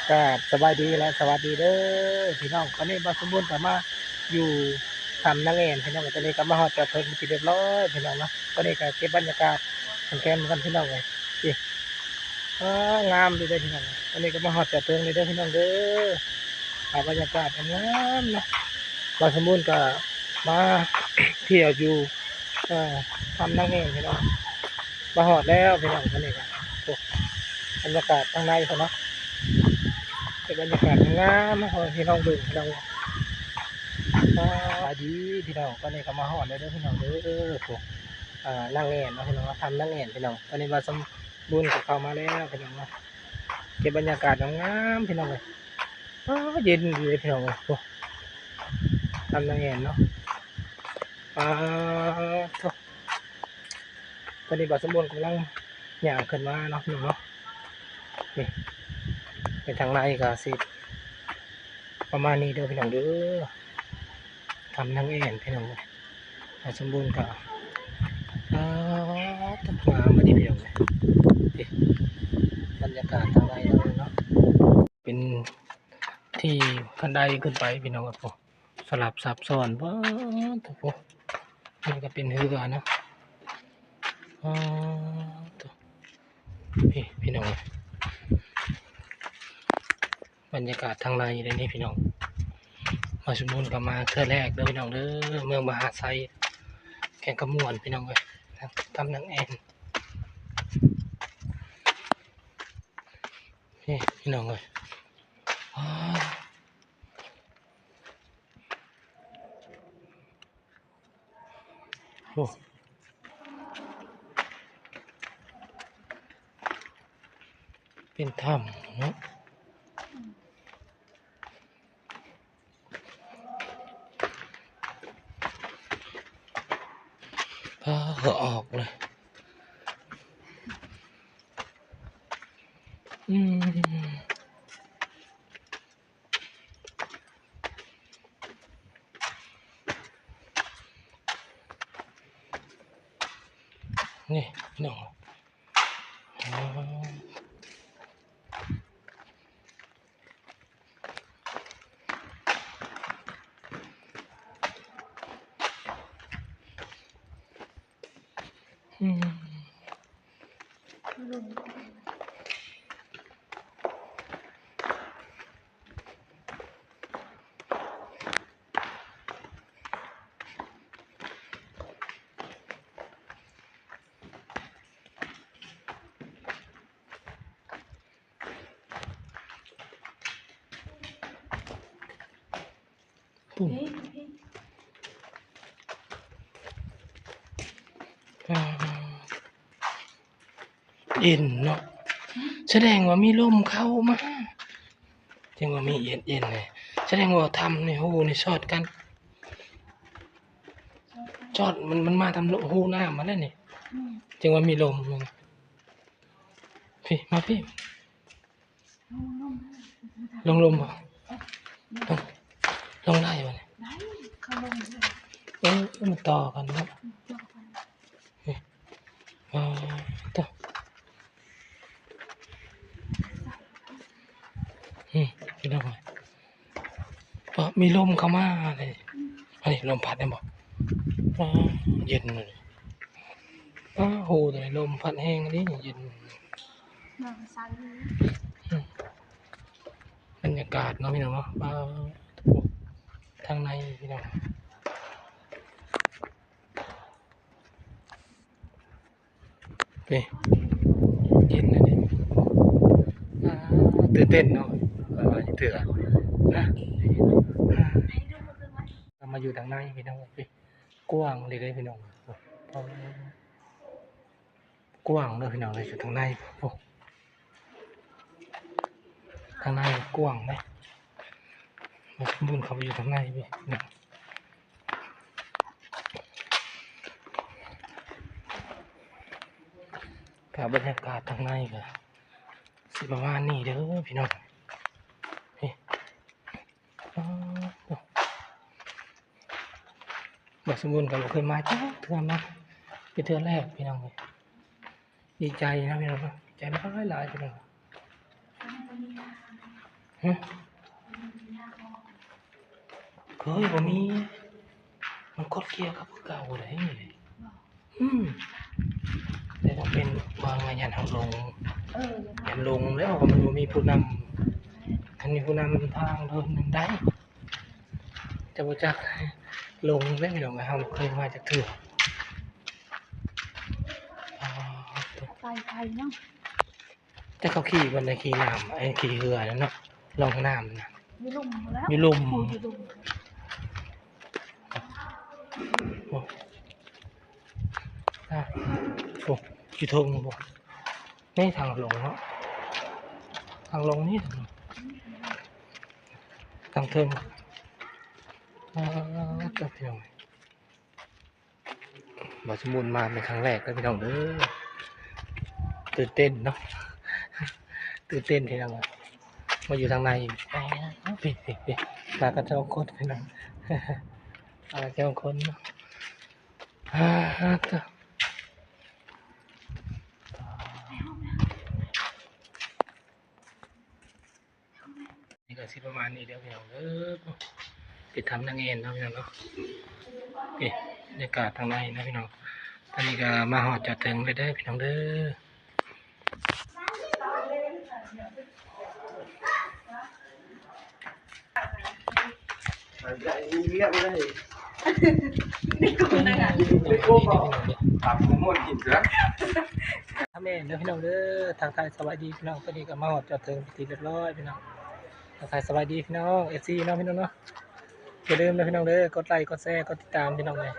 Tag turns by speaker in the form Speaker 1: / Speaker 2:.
Speaker 1: ก็สบายดีและสวัสดีเด้อพี่น้องตอนนี้บาสมบูรณ์กลับมาอยู่ทำนังเองพี่น้องตอนนี้ก็มาฮอดจอดเพิ่นที่เรียบร้อยพี่น้องเนาะตอนนี้ก็เก็บบรรยากาศแกมกันพี่น้องเลยนี่งามดีเลยพี่น้องตอนนี้ก็มาฮอดจอดเพิ่นเลยเด้อพี่น้องเด้อบรรยากาศงามนะบาสมบูรณ์ก็มาเที่ยวอยู่ทำนังเองพี่น้องมาฮอดแล้วพี่น้องตอนนี้ก็โอ้บรรยากาศข้างในเขาเนาะเป็นบรรยากาศงามนะพี่น้องดูพี่น้องดีพี่น้องตอนนี้ก็มาฮอดเลยเด้อพี่น้องเด้อโอ้นั่งแง่เนาะพี่น้องทำนั่งแง่พี่น้องตอนนี้มาสมบูรณ์กับเขามาแล้วพี่น้องเนาะเก็บบรรยากาศงามพี่น้องเลยเย็นดีเลยพี่น้องเลยโอ้ทำนั่งแง่เนาะตอนนี้บาสมบูรณ์กำลังย่างขึ้นมาเนาะพี่น้องเนาะนี่เป็นทางในก็สิประมาณนี้เด้อพี่น้องเด้อทำนั่งแง่พี่น้องเลยบาสมบูรณ์ก็ตกมาไม่ได้เพียงเลยบรรยากาศทางในเนาะเป็นที่ขั้นใดขึ้นไปพี่น้องครับผมสลับซับซ้อนว้าตัวผมนี่ก็เป็นเรือนะตัวพี่น้องบรรยากาศทางในเลยนี่พี่น้องมาสมบูรณ์กับมาเทื่อแรกเด้อพี่น้องเด้อเมืองมหาไซแข่งกระมวลพี่น้องเลยทำนังแอนพี่น้องเลยโอ้เป็นถ้ำเนาะเหอออกเลยนี่น้องปุ่มเย็นเนาะแสดงว่ามีลมเข้ามาจึงว่ามีเย็นเลยแสดงว่าทำในหูในชอดกันชอดมันมาทำหูหน้ามาแล้วนี่จึงว่ามีลมพี่มาพี่ลมบ่ลงได้ป่ะเนี่ยมันต่อกันเนาะต่อพี่น้องเพราะมีลมเข้ามาเลยอันนี้ลมพัดได้บ่เย็นเลยโหแต่ลมพัดแห้งนี่เย็นบรรยากาศเนาะพี่น้องเนาะทางในพี่น้องเย็นนะเนี่ยตื่นเต้นเนาะเถื่อนะมาอยู่ทางในพี่น้องกว้างเลยพี่น้องกว้างเลยพี่น้องเลยอยู่ทางในทางในกว้างไหมมาสมบูรณ์เขาไปอยู่ทางในพี่กับบรรยากาศทางในก็สิประมาณนี้เด้อพี่น้องบอกสมบูรณ์กับเคยมาจ้าเทื่อมาเป็นเทื่อแรกพี่น้องเลยดีใจนะพี่น้องดีใจมากหลายพี่น้อง ฮะเคยบ่มีมันกดเกียร์กับเก่าได้อืมแต่ต้องเป็นวางงานยันเฮาลงยันลงแล้วก็มันบ่มีผู้นำคันมีผู้นำทางเดินหนึงได้จะบ่จักลงแล้วพี่น้องเฮาเคยมาจากเถื่ออ๋อ
Speaker 2: ไปเนาะ
Speaker 1: แต่เขาขี่บนในขี่น้ำไอ้ขี่เรือนั่นเนาะลงน้ำนะ
Speaker 2: มีลุ่มแล้ว
Speaker 1: มีลม
Speaker 2: มีลุ่ม
Speaker 1: โอ้อ่ะโอ้อยู่ทงบ่นี่ทางลงเนาะทางลงนี่ทางเทิงจับพี่น้องบ่สมุนมาเป็นครั้งแรกเลยพี่น้องเด้อตื่นเต้นเนาะตื่นเต้นพี่น้องมาอยู่ทางในพี่มากันสองคนพี่น้องมากันสองคนเนาะก็นี่ก็สิประมาณนี้เดี๋ยวพี่น้องเด้อไปทำนางเอ็นเนาะพี่น้องเนาะนี่บรรยากาศทางในนะพี่น้องตอนนี้ก็มาหอดจอดถึงเลยเด้อพี่น้องเด้อ
Speaker 2: นี่กูนะกัน
Speaker 1: ทำหมดกินเสือทำเองเด้อพี่น้องเด้อทางไทยสบายดีพี่น้องตอนนี้ก็มาหอดจอดถึงที่เรียบร้อยพี่น้องทางไทยสบายดีพี่น้องเอฟซีเนาะพี่น้องเนาะอย่าลืมนะพี่น้องเด้อกดไลค์กดแชร์กดติดตามพี่น้องเลย